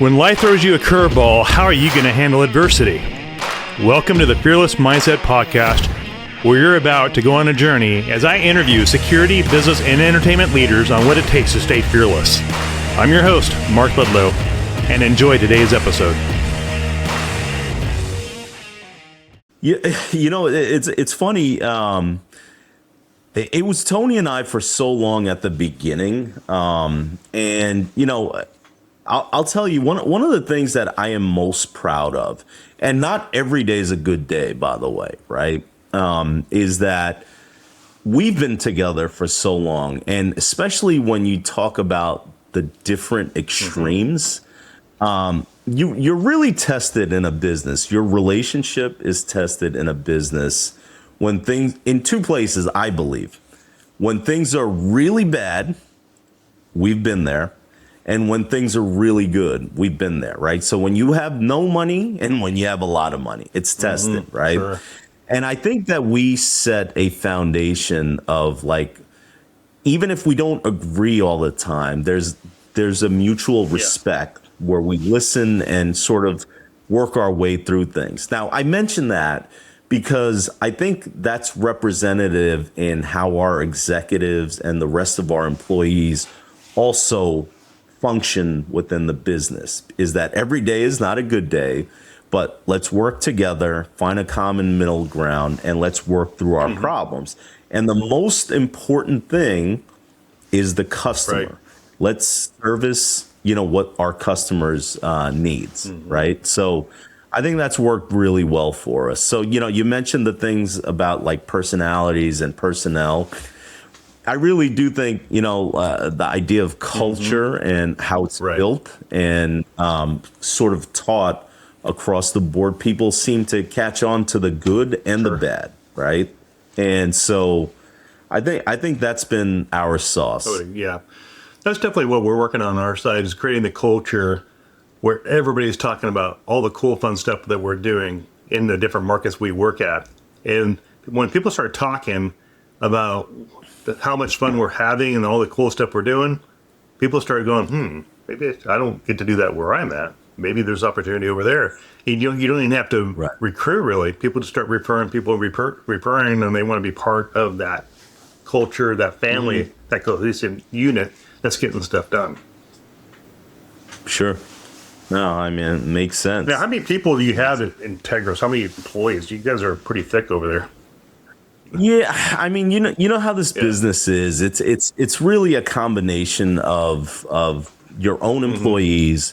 When life throws you a curveball, how are you going to handle adversity? Welcome to the Fearless Mindset Podcast, where you're about to go on a journey as I interview security, business, and entertainment leaders on what it takes to stay fearless. I'm your host, Mark Ledlow, and enjoy today's episode. You know, it's funny. It was Tony and I for so long at the beginning, and you know, I'll tell you one of the things that I am most proud of, and not every day is a good day, by the way, right? Is that we've been together for so long, and especially when you talk about the different extremes, you're really tested in a business. Your relationship is tested in a business when things in two places, I believe. When things are really bad, we've been there. And when things are really good, we've been there, right? So when you have no money and when you have a lot of money, it's tested, right? Sure. And I think that we set a foundation of, like, even if we don't agree all the time, there's a mutual respect where we listen and sort of work our way through things. Now, I mention that because I think that's representative in how our executives and the rest of our employees also function within the business, is that every day is not a good day, but let's work together, find a common middle ground, and let's work through our problems. And the most important thing is the customer. Right. Let's service, you know, what our customers needs, right? So I think that's worked really well for us. So, you know, you mentioned the things about like personalities and personnel. I really do think, you know, the idea of culture and how it's built and sort of taught across the board, people seem to catch on to the good and the bad, right? And so I think that's been our sauce. Yeah, that's definitely what we're working on our side, is creating the culture where everybody's talking about all the cool, fun stuff that we're doing in the different markets we work at. And when people start talking about how much fun we're having and all the cool stuff we're doing, people start going, maybe I don't get to do that where I'm at. Maybe there's opportunity over there. You don't even have to recruit, really. People just start referring, and they want to be part of that culture, that family, that cohesive unit that's getting stuff done. Sure. No, I mean, it makes sense. Now, how many people do you have at Integras? How many employees? You guys are pretty thick over there. Yeah, I mean, you know how this business is. It's really a combination of your own employees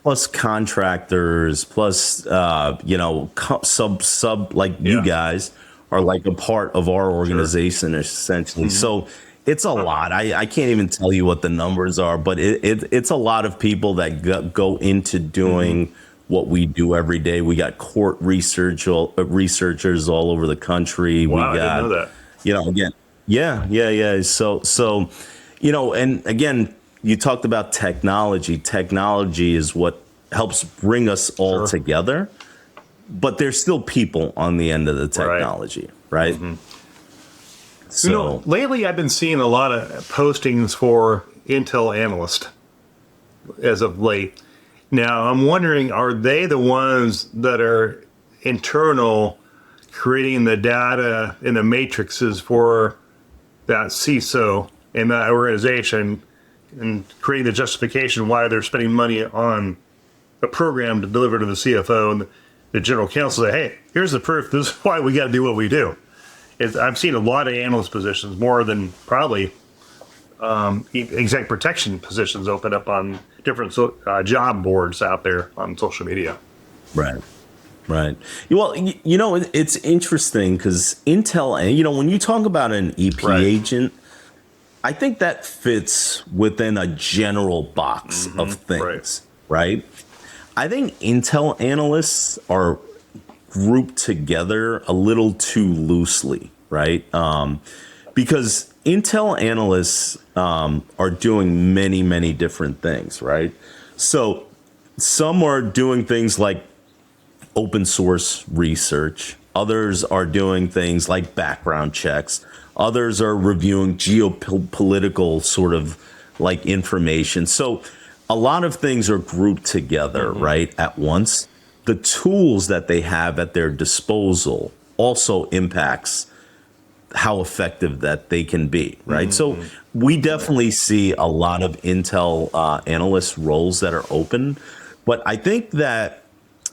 plus contractors plus you know, sub like you guys are like a part of our organization essentially. So it's a lot. I can't even tell you what the numbers are, but it's a lot of people that go into doing what we do every day. We got court researchers all over the country. Wow, we got, I didn't know that. You know, again, yeah. So, you know, and again, you talked about technology. Technology is what helps bring us all together, but there's still people on the end of the technology, right? So, you know, lately I've been seeing a lot of postings for Intel analysts as of late. Now, I'm wondering, are they the ones that are internal, creating the data and the matrices for that CISO and that organization and creating the justification why they're spending money on a program to deliver to the CFO and the general counsel? Say, hey, here's the proof. This is why we got to do what we do. I've seen a lot of analyst positions, more than probably exec protection positions, open up on different job boards out there on social media. Right. Well, you know, it's interesting because Intel, you know, when you talk about an EP agent, I think that fits within a general box of things, right? I think Intel analysts are grouped together a little too loosely, right? Because Intel analysts are doing many different things, right? So some are doing things like open source research. Others are doing things like background checks. Others are reviewing geopolitical sort of like information. So a lot of things are grouped together, right, at once. The tools that they have at their disposal also impacts how effective that they can be, right? So we definitely see a lot of Intel analyst roles that are open, but I think that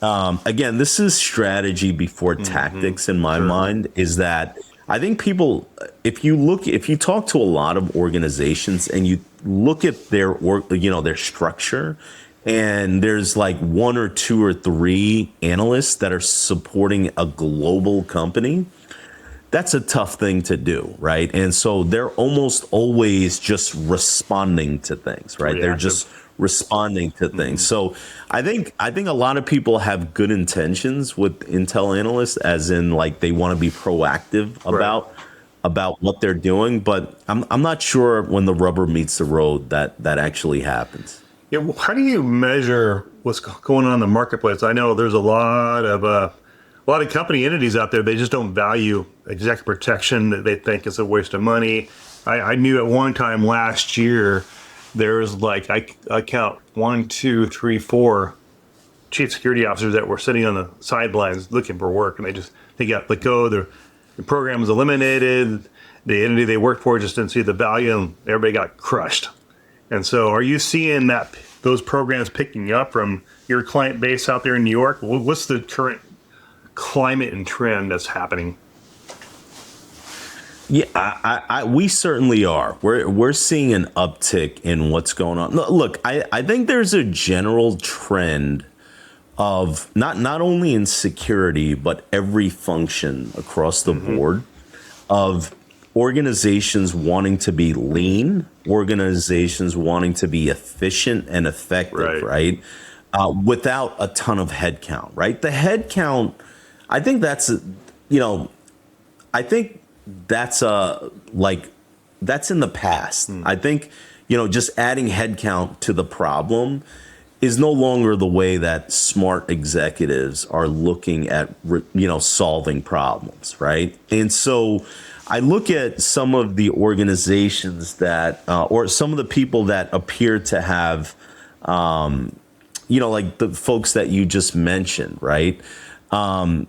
again, this is strategy before tactics in my mind. Is that I think people, if you talk to a lot of organizations and you look at their their structure, and there's like one or two or three analysts that are supporting a global company, that's a tough thing to do, right? And so they're almost always just responding to things, right? They're just responding to things. So I think a lot of people have good intentions with Intel analysts, as in like they want to be proactive about what they're doing, but I'm not sure when the rubber meets the road that actually happens. Yeah, well, how do you measure what's going on in the marketplace? I know there's a lot of company entities out there. They just don't value executive protection. That they think it's a waste of money. I knew at one time last year there was like I count 1, 2, 3, 4 chief security officers that were sitting on the sidelines looking for work, and they got let go. The program was eliminated. The entity they worked for just didn't see the value, and everybody got crushed. And so, are you seeing those programs picking up from your client base out there in New York? What's the current climate and trend that's happening? Yeah, we certainly are. We're seeing an uptick in what's going on. Look, I think there's a general trend of not only in security, but every function across the board, of organizations wanting to be lean, organizations wanting to be efficient and effective, right? Without a ton of headcount, right? The headcount, I think that's that's in the past. I think, just adding headcount to the problem is no longer the way that smart executives are looking at, solving problems, right? And so I look at some of the organizations that, or some of the people that appear to have, like the folks that you just mentioned, right? I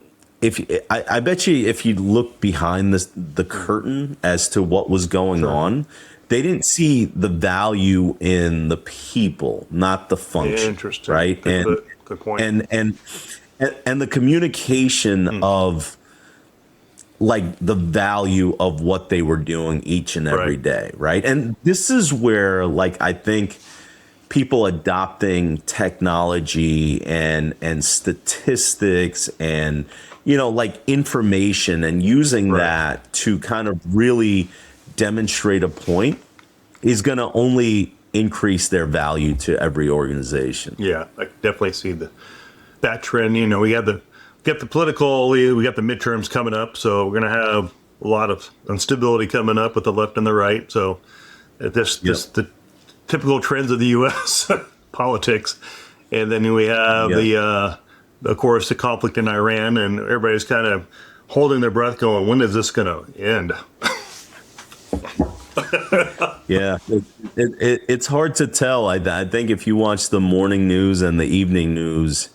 bet you if you look behind the curtain as to what was going on, they didn't see the value in the people, not the function. Interesting, right? Good point. And the communication of like the value of what they were doing each and every day, right? And this is where, like, I think people adopting technology and statistics and like information and using that to kind of really demonstrate a point is going to only increase their value to every organization. Yeah, I definitely see that trend. We got the political, we got the midterms coming up, so we're going to have a lot of instability coming up with the left and the right. So the typical trends of the U.S. politics, and then we have of course, the conflict in Iran, and everybody's kind of holding their breath, going, "When is this going to end?" Yeah, it's hard to tell. I think if you watch the morning news and the evening news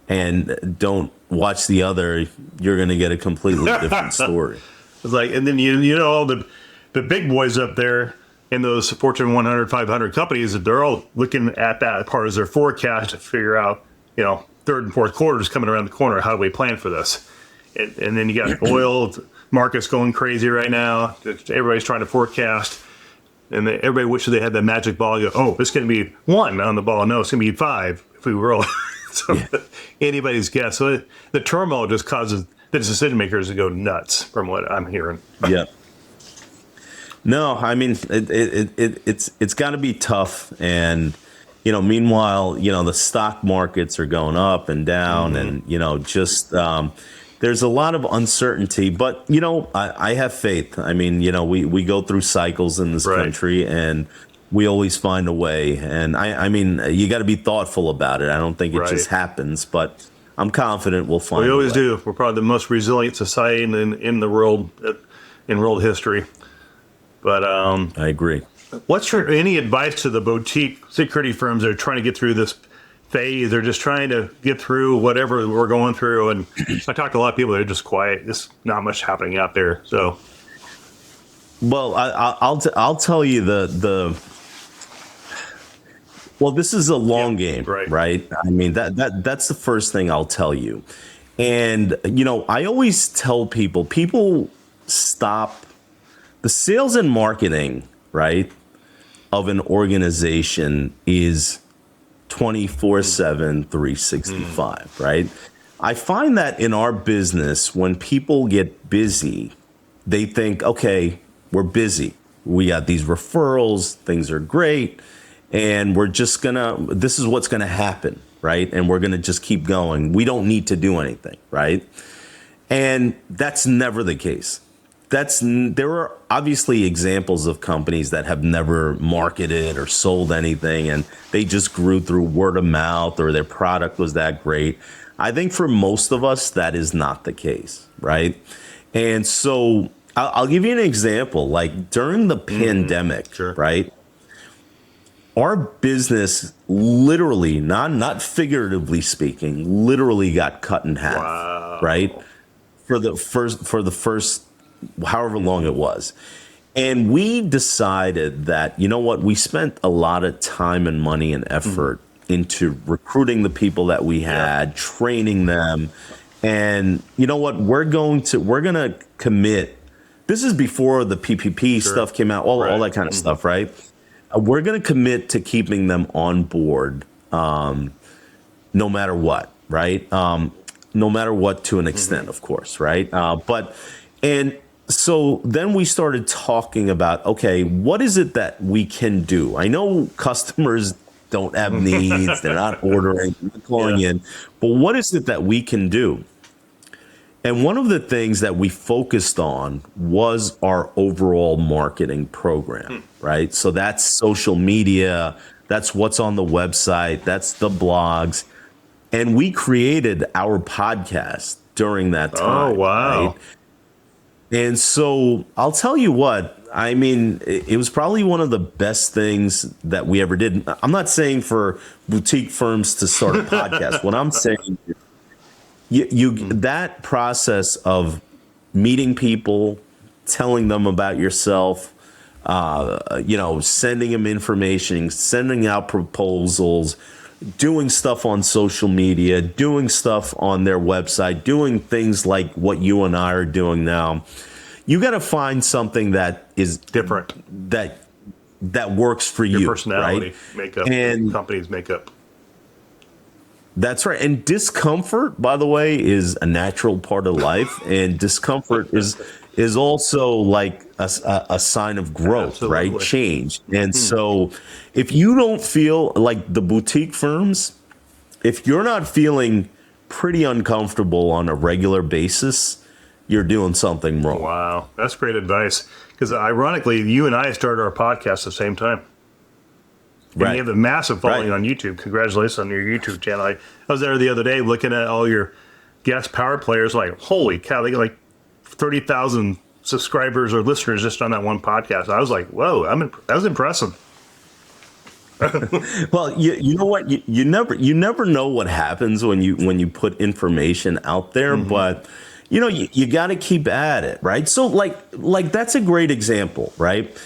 and don't watch the other, you're going to get a completely different story. It's like, and then all the big boys up there in those Fortune 100, 500 companies, they're all looking at that part as their forecast to figure out, third and fourth quarters coming around the corner. How do we plan for this? And then you got oil markets going crazy right now. Everybody's trying to forecast, and everybody wishes they had that magic ball. You go, oh, it's going to be 1 on the ball. No, it's going to be 5 if we roll. So anybody's guess. So the turmoil just causes the decision makers to go nuts, from what I'm hearing. Yeah. No, I mean it's got to be tough, and meanwhile, the stock markets are going up and down, and there's a lot of uncertainty. But I have faith. I mean, we go through cycles in this country, and we always find a way. And I mean, you got to be thoughtful about it. I don't think it just happens, but I'm confident we'll find. We always do. We're probably the most resilient society in the world, in world history. But I agree. What's your any advice to the boutique security firms that are trying to get through this phase? They're just trying to get through whatever we're going through. And I talk to a lot of people that are just quiet. There's not much happening out there. So, well, I'll tell you well, this is a long game, right? I mean, that's the first thing I'll tell you. And, I always tell people stop the sales and marketing, right, of an organization is 24/7, 365, right? I find that in our business, when people get busy, they think, okay, we're busy. We got these referrals, things are great, and this is what's gonna happen, right? And we're gonna just keep going. We don't need to do anything, right? And that's never the case. There are obviously examples of companies that have never marketed or sold anything, and they just grew through word of mouth, or their product was that great. I think for most of us, that is not the case, right? And so I'll give you an example. Like during the pandemic, right? Our business literally, not figuratively speaking, literally got cut in half, right? For the first however long it was. And we decided that, we spent a lot of time and money and effort into recruiting the people that we had, training them. And you know what? We're going to commit. This is before the PPP stuff came out, all that kind of stuff, right? We're going to commit to keeping them on board no matter what, right? No matter what, to an extent, of course, right? And so then we started talking about, okay, what is it that we can do? I know customers don't have needs, they're not ordering, they're not calling in, but what is it that we can do? And one of the things that we focused on was our overall marketing program, right? So that's social media, that's what's on the website, that's the blogs. And we created our podcast during that time. Oh, wow. Right? And so I'll tell you what, I mean, it was probably one of the best things that we ever did. I'm not saying for boutique firms to start a podcast. What I'm saying is that process of meeting people, telling them about yourself, sending them information, sending out proposals, doing stuff on social media, doing stuff on their website, doing things like what you and I are doing now. You got to find something that is different, that works for you, your personality, right? Makeup, and company's makeup. That's right. And discomfort, by the way, is a natural part of life, and discomfort is also like a sign of growth, right? Change. And so if you don't feel like the boutique firms, if you're not feeling pretty uncomfortable on a regular basis, you're doing something wrong. Wow. That's great advice. Because ironically, you and I started our podcast at the same time. And you have a massive following on YouTube. Congratulations on your YouTube channel. I was there the other day looking at all your guest power players, like, holy cow, they got like 30,000 subscribers or listeners just on that one podcast. I was like, whoa, that was impressive. Well, you know what? You never know what happens when you put information out there, but you got to keep at it, right? So like that's a great example, right?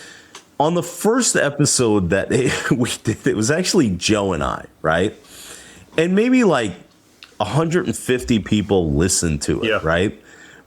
On the first episode that we did, it was actually Joe and I, right? And maybe like 150 people listened to it, right?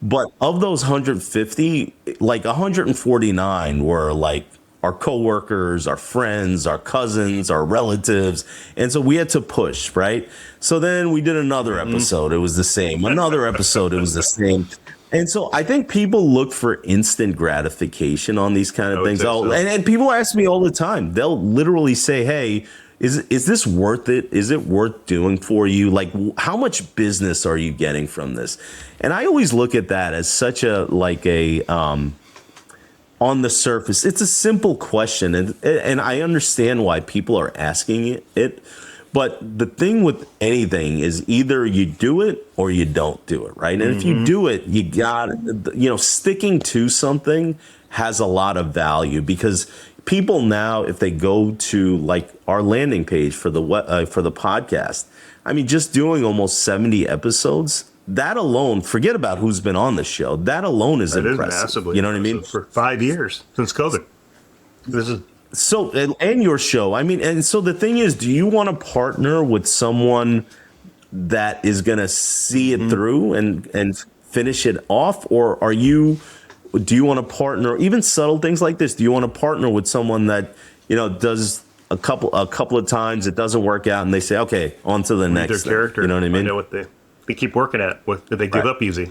But of those 150, like 149 were like our coworkers, our friends, our cousins, our relatives. And so we had to push, right? So then we did another episode. It was the same. Another episode, it was the same. And so I think people look for instant gratification on these kind of things. And people ask me all the time. They'll literally say, hey, is this worth it? Is it worth doing for you? Like, how much business are you getting from this? And I always look at that as such a on the surface, it's a simple question. And I understand why people are asking it. But the thing with anything is either you do it or you don't do it, right? And if you do it, you got, sticking to something has a lot of value because people now, if they go to like our landing page for the podcast, I mean, just doing almost 70 episodes, that alone, forget about who's been on the show. That alone is That impressive. is massively You know what I mean? impressive. For 5 years since COVID. This is So, and your show, I mean, and so the thing is, do you want to partner with someone that is going to see it through and finish it off? Or do you want to partner, even subtle things like this? Do you want to partner with someone that, does a couple of times, it doesn't work out and they say, okay, on to the next their character. You know what I mean? I know what they keep working at. What did they give up easy?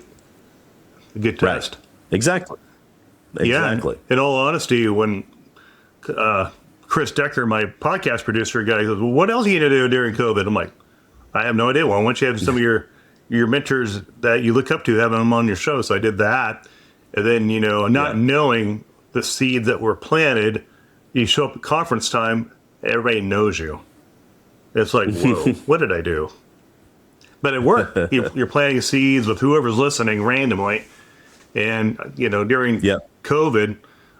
A good test. Right. Exactly. Yeah. In all honesty, when Chris Decker, my podcast producer guy, goes, well, what else are you going to do during COVID? I'm like, I have no idea. Well, why don't you have some of your mentors that you look up to, having them on your show? So I did that. And then, not knowing the seeds that were planted, you show up at conference time, everybody knows you. It's like, whoa, what did I do? But it worked. You're planting seeds with whoever's listening randomly. And, during COVID,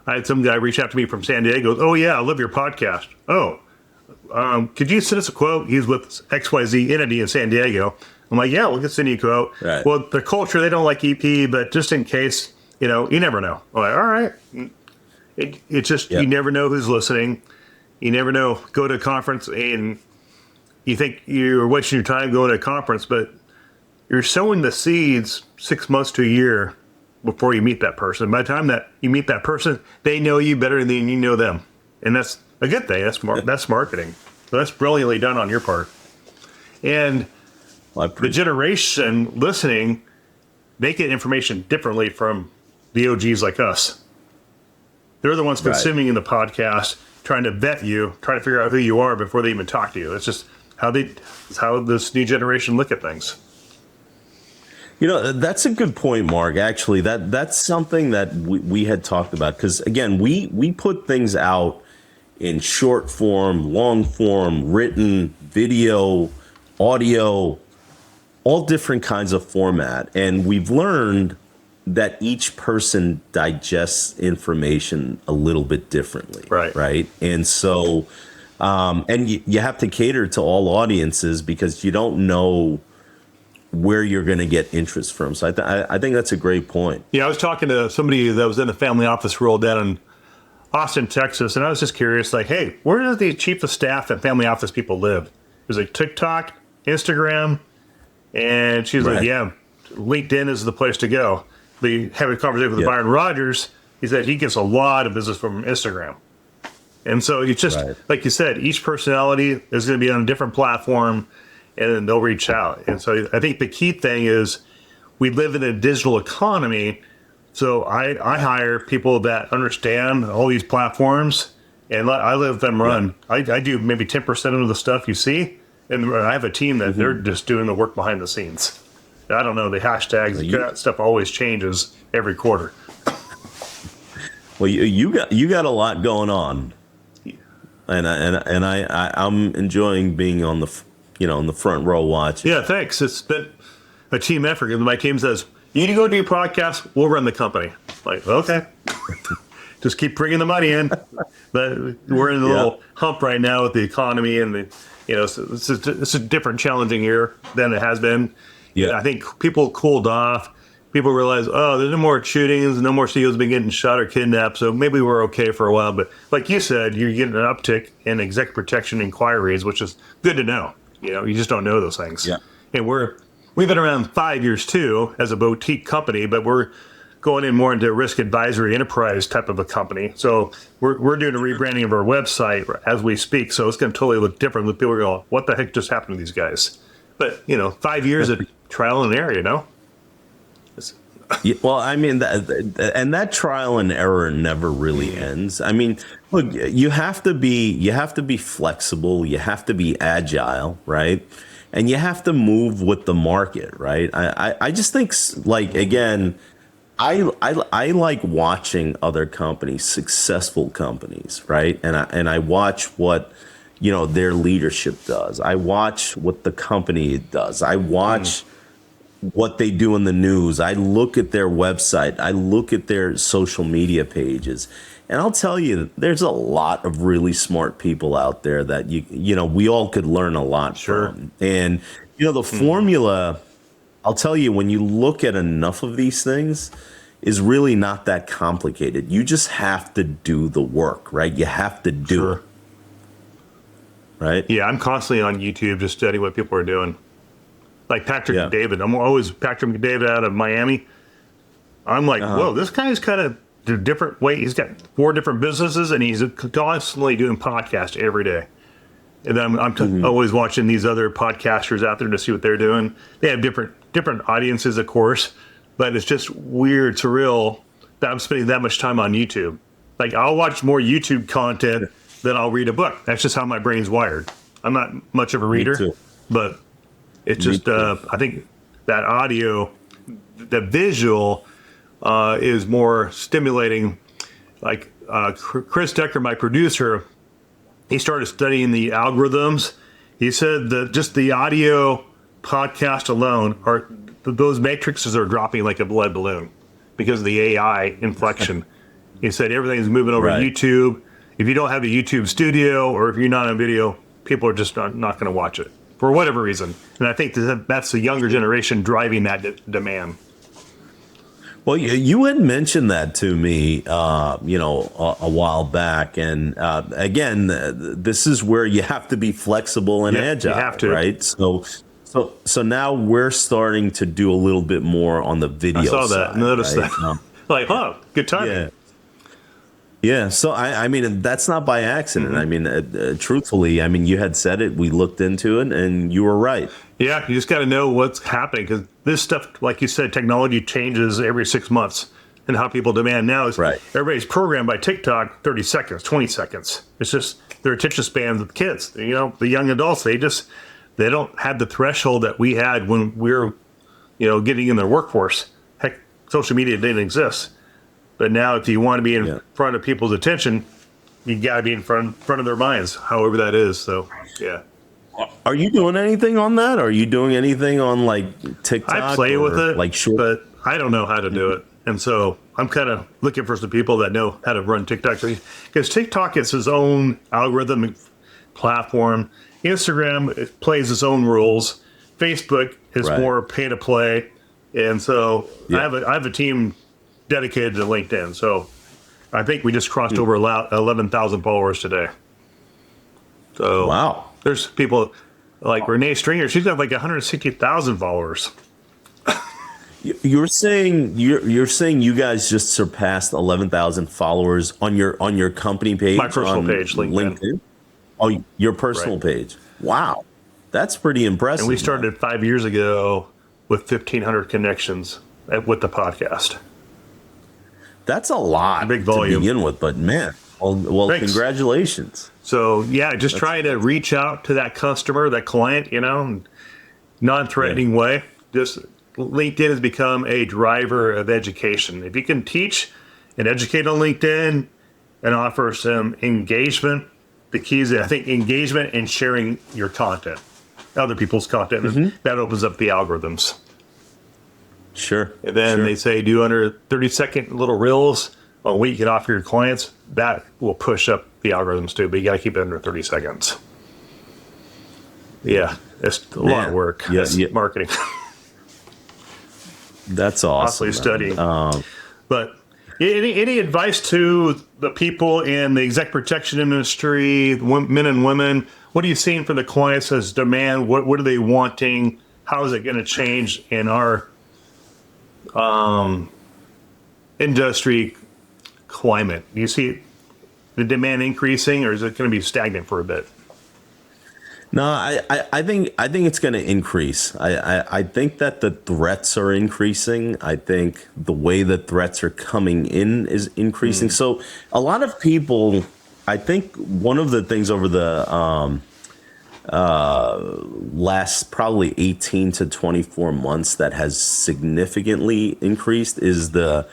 I had some guy reach out to me from San Diego. Oh, yeah, I love your podcast. Oh, could you send us a quote? He's with XYZ entity in San Diego. I'm like, yeah, we can send you a quote. Right. Well, the culture, they don't like EP, but just in case, you never know. I'm like, all right. It's just, you never know who's listening. You never know. Go to a conference and you think you're wasting your time going to a conference, but you're sowing the seeds 6 months to a year before you meet that person. By the time that you meet that person, they know you better than you know them. And that's a good thing. That's marketing. So that's brilliantly done on your part. And the generation listening, they get information differently from the OGs like us. They're the ones consuming the podcast, trying to vet you, trying to figure out who you are before they even talk to you. It's just how this new generation look at things. That's a good point, Mark. Actually, that's something that we had talked about, because again, we put things out in short form, long form, written, video, audio, all different kinds of format, and we've learned that each person digests information a little bit differently. Right. And so, and you have to cater to all audiences because you don't know where you're going to get interest from. So I think that's a great point. Yeah, I was talking to somebody that was in the family office role down in Austin, Texas, and I was just curious, like, hey, where does the chief of staff and family office people live? It was like TikTok, Instagram, and she's like, yeah, LinkedIn is the place to go. We had a conversation with Byron Rogers. He said he gets a lot of business from Instagram. And so it's just, like you said, each personality is going to be on a different platform, and then they'll reach out. And so I think the key thing is we live in a digital economy. So I hire people that understand all these platforms, and I let them run. I do maybe 10% of the stuff you see, and I have a team that they're just doing the work behind the scenes. I don't know, the hashtags, that stuff always changes every quarter. Well, you got a lot going on, and I'm enjoying being on the in the front row watching. Yeah, thanks. It's been a team effort. My team says, you need to go do a podcast, we'll run the company. Like, okay. Just keep bringing the money in. But we're in a little hump right now with the economy, and it's a different, challenging year than it has been. Yeah, I think people cooled off. People realize, there's no more shootings, no more CEOs been getting shot or kidnapped, so maybe we're okay for a while. But like you said, you're getting an uptick in exec protection inquiries, which is good to know. You just don't know those things. Yeah. And we've been around 5 years too as a boutique company, but we're going in more into risk advisory enterprise type of a company. So we're doing a rebranding of our website as we speak. So it's going to totally look different. People are going, what the heck just happened to these guys? But 5 years of trial and error, Yeah, well, I mean, that trial and error never really ends. I mean, look, you have to be flexible, you have to be agile, right? And you have to move with the market, right? I just think, like, again, I like watching other companies, successful companies, right? And I watch what their leadership does. I watch what the company does. I watch what they do in the news. I look at their website. I look at their social media pages. And I'll tell you, there's a lot of really smart people out there that we all could learn a lot from. And the formula, I'll tell you, when you look at enough of these things, is really not that complicated. You just have to do the work, right? You have to do it. Right? Yeah, I'm constantly on YouTube just studying what people are doing. Like Patrick McDavid. I'm always Patrick McDavid out of Miami. I'm like, whoa, this guy's kind of a different way. He's got 4 different businesses, and he's constantly doing podcasts every day. And then I'm always watching these other podcasters out there to see what they're doing. They have different audiences, of course, but it's just weird, surreal that I'm spending that much time on YouTube. Like, I'll watch more YouTube content than I'll read a book. That's just how my brain's wired. I'm not much of a reader, but it's just, I think that audio, the visual is more stimulating. Like Chris Decker, my producer, he started studying the algorithms. He said that just the audio podcast alone, those matrices are dropping like a lead balloon because of the AI inflection. He said everything's moving over to YouTube. If you don't have a YouTube studio or if you're not on video, people are just not going to watch it for whatever reason. And I think that's the younger generation driving that demand. Well, you had mentioned that to me, a while back. And again, this is where you have to be flexible and agile, you have to. Right? So now we're starting to do a little bit more on the video side. I saw that, noticed that. Like, good timing. Yeah. Yeah, so I mean, that's not by accident. I mean, truthfully, I mean, you had said it, we looked into it, and you were right. Yeah, you just got to know what's happening, because this stuff, like you said, technology changes every 6 months, and how people demand now is everybody's programmed by TikTok 30 seconds, 20 seconds. It's just their attention spans of kids. The young adults, they don't have the threshold that we had when we were, getting in the workforce. Heck, social media didn't exist. But now, if you want to be in front of people's attention, you got to be in front of their minds, however that is. So, yeah. Are you doing anything on that? Are you doing anything on like TikTok? I play with it, like short, but I don't know how to do it, and so I'm kind of looking for some people that know how to run TikTok. Because TikTok is its own algorithmic platform. Instagram plays its own rules. Facebook is more pay to play, and so I have a team dedicated to LinkedIn. So I think we just crossed over 11,000 followers today. So wow, there's people like Renee Stringer. She's got like 160,000 followers. You're saying you guys just surpassed 11,000 followers on your company page? My personal page, LinkedIn. Oh, your personal page. Wow, that's pretty impressive. And we started 5 years ago with 1,500 connections with the podcast. That's a lot, big volume to begin with, but man, well, congratulations. So just trying to reach out to that customer, that client, non-threatening way. Just LinkedIn has become a driver of education. If you can teach and educate on LinkedIn and offer some engagement, the key is, I think, engagement and sharing your content, other people's content, and that opens up the algorithms. Sure. And then they say do under 30-second little reels on what you can offer your clients. That will push up the algorithms too, but you got to keep it under 30 seconds. Yeah, it's a lot of work. That's marketing. That's awesome. Constantly studying. But any advice to the people in the exec protection industry, men and women? What are you seeing from the clients as demand? What are they wanting? How is it going to change in our industry climate? Do you see the demand increasing, or is it going to be stagnant for a bit? No, I think it's going to increase. I think that the threats are increasing. I think the way that threats are coming in is increasing. So a lot of people, I think one of the things over the last probably 18 to 24 months that has significantly increased is the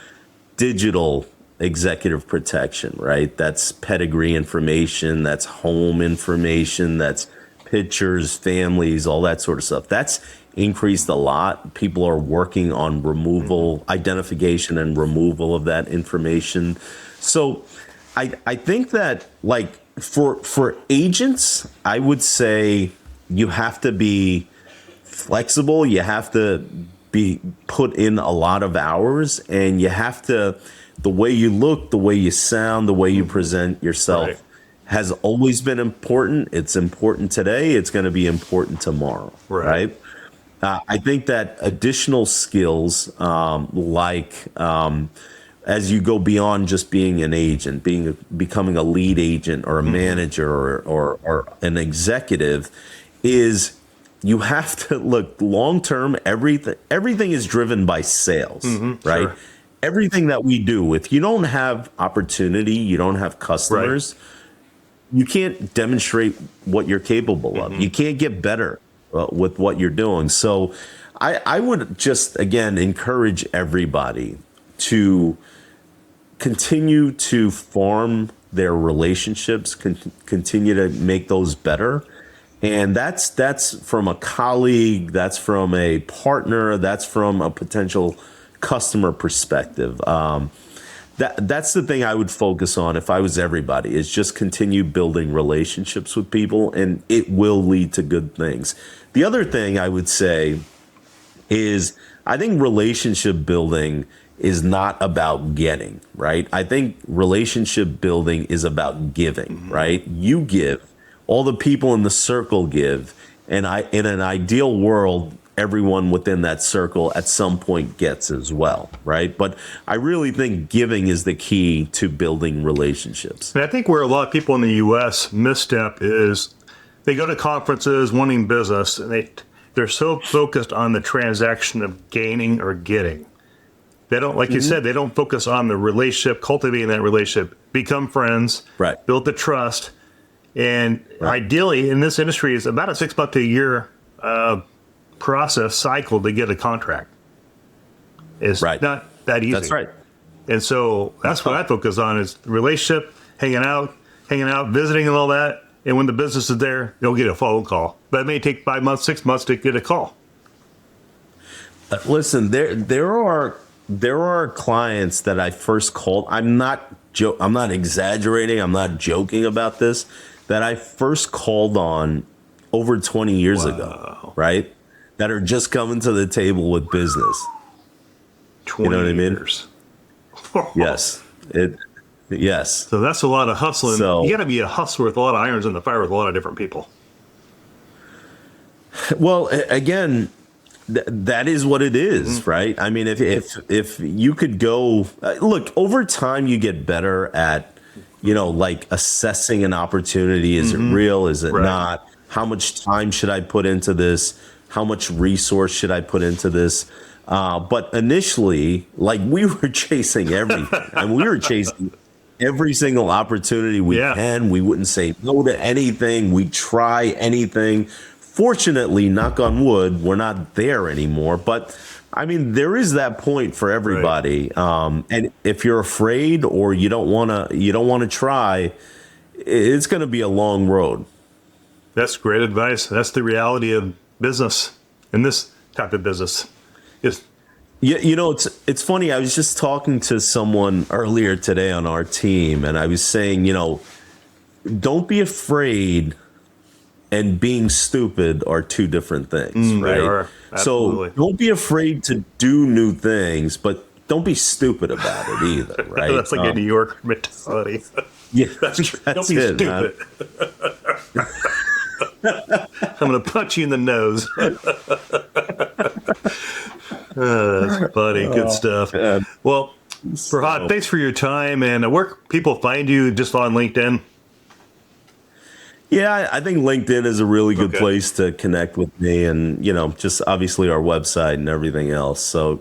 digital executive protection, right? That's pedigree information, that's home information, that's pictures, families, all that sort of stuff. That's increased a lot. People are working on removal, identification and removal of that information. So I think that, like, for agents, I would say you have to be flexible. You have to be put in a lot of hours, and you have to, the way you look, the way you sound, the way you present yourself Right. has always been important. It's important today. It's going to be important tomorrow. Right. I think that additional skills, as you go beyond just being an agent, becoming a lead agent or a manager or an executive, is you have to look long term. Everything is driven by sales, right? Sure. Everything that we do, if you don't have opportunity, you don't have customers, you can't demonstrate what you're capable of. You can't get better with what you're doing. So I would just, again, encourage everybody to continue to form their relationships, continue to make those better. And that's from a colleague, that's from a partner, that's from a potential customer perspective. That's the thing I would focus on if I was everybody, is just continue building relationships with people, and it will lead to good things. The other thing I would say is, I think relationship building is not about getting, right? I think relationship building is about giving, right? You give, all the people in the circle give, and in an ideal world, everyone within that circle at some point gets as well, right? But I really think giving is the key to building relationships. And I think where a lot of people in the U.S. misstep is they go to conferences wanting business, and they're so focused on the transaction of gaining or getting. They don't, like you said, they don't focus on the relationship, cultivating that relationship, become friends, Right. build the trust. And ideally, in this industry, it's about a 6 month to a year process cycle to get a contract. It's not that easy. That's right. And so that's what I focus on, is the relationship, hanging out, visiting and all that. And when the business is there, you'll get a phone call. But it may take 5 months, 6 months to get a call. Listen, there are clients that I first called. I'm not exaggerating. I'm not joking about this. That I first called on over 20 years ago, right? That are just coming to the table with business. 20 You know what I mean? years. Yes. Yes. So that's a lot of hustling. So- You got to be a hustler with a lot of irons in the fire with a lot of different people. Well, again, that is what it is, right? I mean, if you could go, look, over time you get better at, like assessing an opportunity. Is it real? Is it not? How much time should I put into this? How much resource should I put into this? But initially, like, we were chasing everything, and we were chasing every single opportunity we can. We wouldn't say no to anything. We try anything. Fortunately, knock on wood, we're not there anymore. But I mean, there is that point for everybody. And if you're afraid or you don't want to try, it's going to be a long road. That's great advice. That's the reality of business, in this type of business. Yeah, it's funny. I was just talking to someone earlier today on our team, and I was saying, don't be afraid and being stupid are two different things, right? They are. Absolutely. So don't be afraid to do new things, but don't be stupid about it either, right? That's like a New York mentality. Yeah, Don't be it, stupid. I'm going to punch you in the nose. That's funny. Good stuff. Well, Forhad, thanks for your time. And where can people find you? Just on LinkedIn? Yeah, I think LinkedIn is a really good place to connect with me, and just obviously our website and everything else. So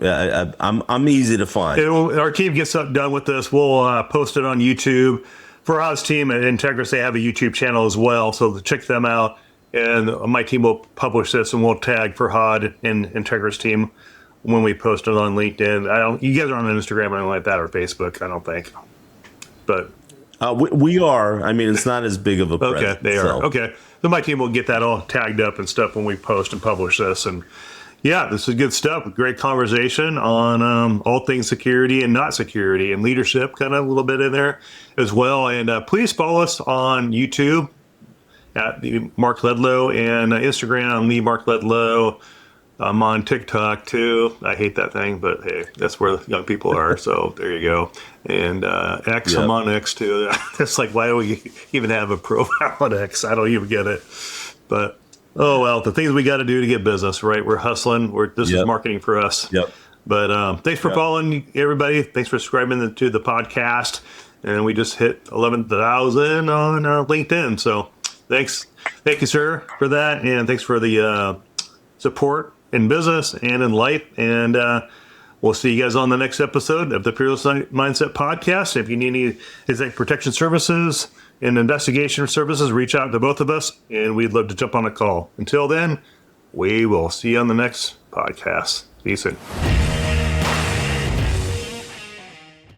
I'm easy to find. Our team gets something done with this. We'll post it on YouTube. Forhad's team at Integras, they have a YouTube channel as well, so check them out. And my team will publish this, and we'll tag Forhad and Integras team when we post it on LinkedIn. You guys aren't on Instagram or anything like that, or Facebook, I don't think. But we are. I mean, it's not as big of a presence. Okay, they are. Okay. So my team will get that all tagged up and stuff when we post and publish this. And yeah, this is good stuff. Great conversation on all things security and not security, and leadership, kind of a little bit in there as well. And please follow us on YouTube at the Mark Ledlow, and Instagram, the Mark Ledlow. I'm on TikTok too. I hate that thing, but hey, that's where the young people are. So there you go. And X, I'm on X too. It's like, why do we even have a profile on X? I don't even get it. But oh well, the things we got to do to get business, right? We're hustling. This is marketing for us. Yep. But thanks for following, everybody. Thanks for subscribing to the podcast. And we just hit 11,000 on LinkedIn. So thank you, sir, for that, and thanks for the support in business and in life. And we'll see you guys on the next episode of the Fearless Mindset Podcast. If you need any executive protection services and investigation services, reach out to both of us, and we'd love to jump on a call. Until then, we will see you on the next podcast. See you soon.